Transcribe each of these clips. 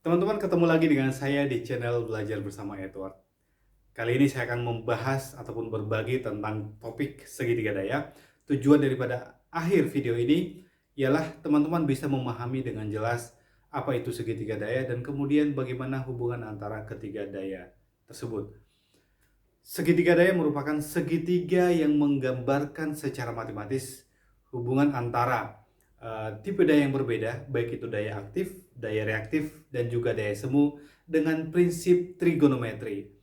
Teman-teman, ketemu lagi dengan saya di channel Belajar Bersama Edward. Kali ini saya akan membahas ataupun berbagi tentang topik segitiga daya. Tujuan daripada akhir video ini ialah teman-teman bisa memahami dengan jelas apa itu segitiga daya dan kemudian bagaimana hubungan antara ketiga daya tersebut. Segitiga daya merupakan segitiga yang menggambarkan secara matematis hubungan antara tipe daya yang berbeda, baik itu daya aktif, daya reaktif, dan juga daya semu dengan prinsip trigonometri.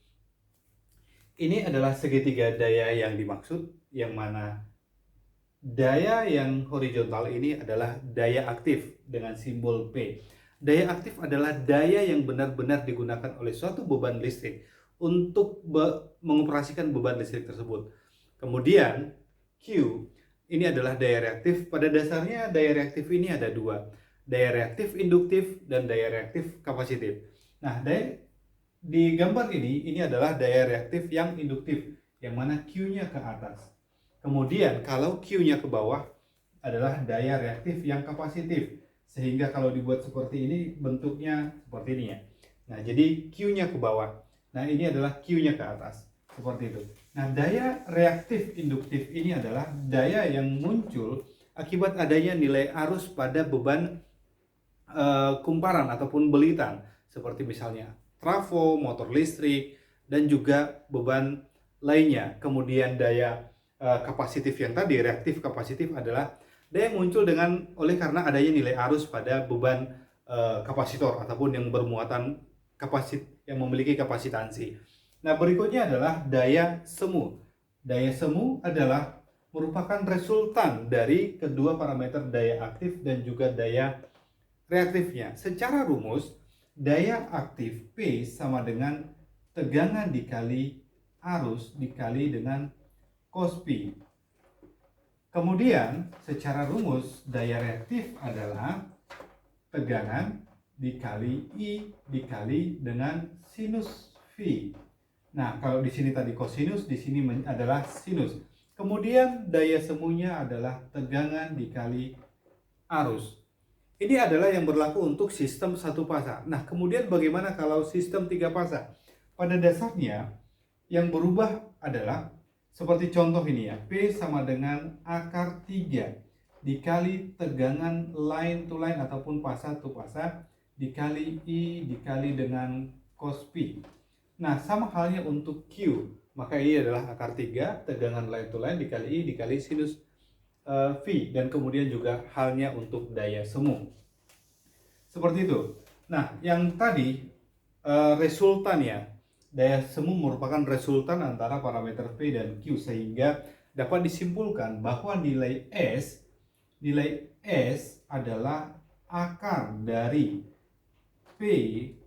Ini adalah segitiga daya yang dimaksud, yang mana daya yang horizontal ini adalah daya aktif dengan simbol P. Daya aktif adalah daya yang benar-benar digunakan oleh suatu beban listrik untuk mengoperasikan beban listrik tersebut. Kemudian Q ini adalah daya reaktif. Pada dasarnya daya reaktif ini ada dua, daya reaktif induktif dan daya reaktif kapasitif. Nah, di gambar ini adalah daya reaktif yang induktif, yang mana Q-nya ke atas. Kemudian kalau Q-nya ke bawah adalah daya reaktif yang kapasitif. Sehingga kalau dibuat seperti ini bentuknya seperti ini ya. Nah, jadi Q-nya ke bawah. Nah, ini adalah Q-nya ke atas. Seperti itu. Nah, daya reaktif induktif ini adalah daya yang muncul akibat adanya nilai arus pada beban kumparan ataupun belitan. Seperti misalnya trafo, motor listrik, dan juga beban lainnya. Kemudian daya kapasitif yang tadi, reaktif kapasitif adalah daya yang muncul oleh karena adanya nilai arus pada beban kapasitor ataupun yang bermuatan yang memiliki kapasitansi. Nah, berikutnya adalah daya semu. Daya semu adalah merupakan resultan dari kedua parameter daya aktif dan juga daya reaktifnya. Secara rumus, daya aktif P sama dengan tegangan dikali arus dikali dengan cos P. Kemudian secara rumus daya reaktif adalah tegangan dikali I dikali dengan sinus V. Nah, kalau di sini tadi kosinus, di sini adalah sinus. Kemudian daya semunya adalah tegangan dikali arus. Ini adalah yang berlaku untuk sistem satu fasa. Nah, kemudian bagaimana kalau sistem tiga fasa? Pada dasarnya yang berubah adalah seperti contoh ini ya, P sama dengan akar 3 dikali tegangan line to line ataupun fasa to fasa dikali I dikali dengan cos P. Nah, sama halnya untuk Q, maka I adalah akar 3 tegangan line to line dikali I dikali sinus V, dan kemudian juga halnya untuk daya semu. Seperti itu. Nah, yang tadi resultan ya, daya semu merupakan resultan antara parameter P dan Q, sehingga dapat disimpulkan bahwa nilai S adalah akar dari P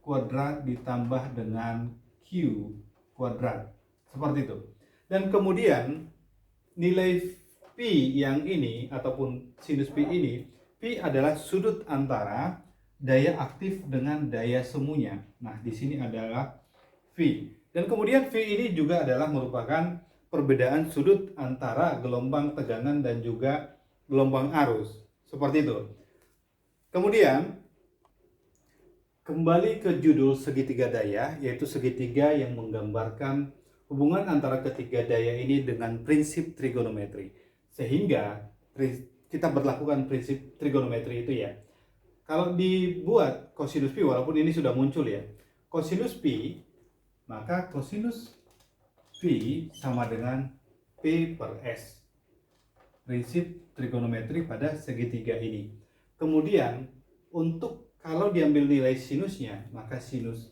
kuadrat ditambah dengan Q kuadrat. Seperti itu. Dan kemudian nilai P yang ini ataupun sinus P ini, P adalah sudut antara daya aktif dengan daya semunya. Nah, di sini adalah V. Dan kemudian V ini juga adalah merupakan perbedaan sudut antara gelombang tegangan dan juga gelombang arus. Seperti itu. Kemudian kembali ke judul segitiga daya, yaitu segitiga yang menggambarkan hubungan antara ketiga daya ini dengan prinsip trigonometri. Sehingga kita berlakukan prinsip trigonometri itu ya. Kalau dibuat kosinus Pi, walaupun ini sudah muncul ya, kosinus Pi, maka kosinus Pi sama dengan P per S. Prinsip trigonometri pada segitiga ini. Kemudian, untuk kalau diambil nilai sinusnya, maka sinus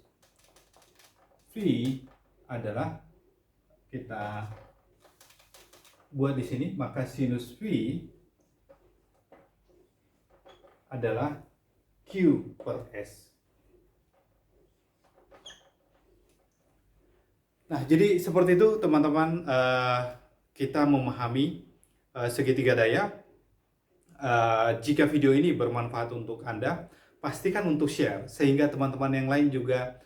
V adalah, kita buat di sini, maka sinus V adalah Q per S. Nah, jadi seperti itu teman-teman, kita memahami segitiga daya. Jika video ini bermanfaat untuk Anda, pastikan untuk share sehingga teman-teman yang lain juga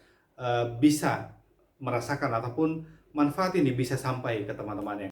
bisa merasakan ataupun manfaat ini bisa sampai ke teman-teman yang